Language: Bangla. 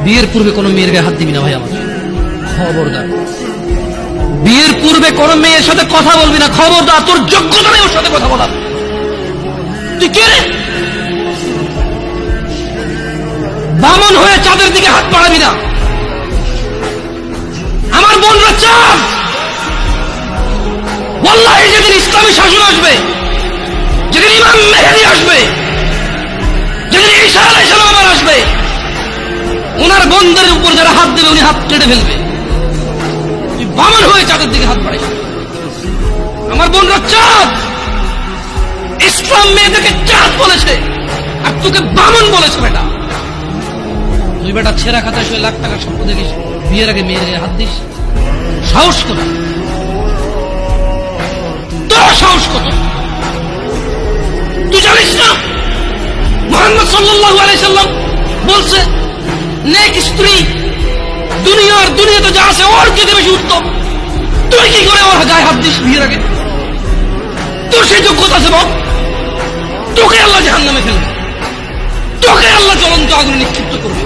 বিয়ের পূর্বে কোনো মেয়ের গায়ে হাত দিবি না ভাই আমার, খবরদার। বিয়ের পূর্বে কোনো মেয়ের সাথে কথা বলবি না, খবরদার। তোর যোগ্যতা নেই ওর সাথে কথা বলার। তুই কে রে? বামন হয়ে চাঁদের দিকে হাত বাড়াবি না। আমার বোনরা চাঁদ। ওয়াল্লাহি যেদিন ইসলামী শাসন আসবে, যেদিন ইমাম মেহেদী আসবে, যেদিন ঈসা আলাইহিস সালাম আবার আসবে, ওনার বোনদের উপর যারা হাত দেবে উনি হাত কেটে ফেলবে। তুই বামন হয়ে চাঁদের দিকে হাত বাড়াইস। আমার বোনরা চাঁদ। ইসলাম মেয়েদেরকে চাঁদ বলেছে, আর তোকে বামন বলেছে। বেটা তুই বেটা ছেঁড়া খাতায় শুয়ে লাখ টাকার স্বপ্ন দেখিস, বিয়ের আগে মেয়ের গায়ে হাত দিস। সাহস কর, তোর সাহস কত? তুই জানিস না মুহাম্মদ সাল্লাল্লাহু আলাইহি সাল্লাম বলছে নেক স্ত্রী দুনিয়াতে যা আছে ওর চেয়ে বেশি উত্তম। তুই কি করে ওর গায়ে হাত দিস বিয়ের আগে? তোর সেই যোগ্যতা আছে বল? তোকে আল্লাহ জাহান্নামে ফেলবে, তোকে আল্লাহ জ্বলন্ত আগুনে নিক্ষিপ্ত করবে।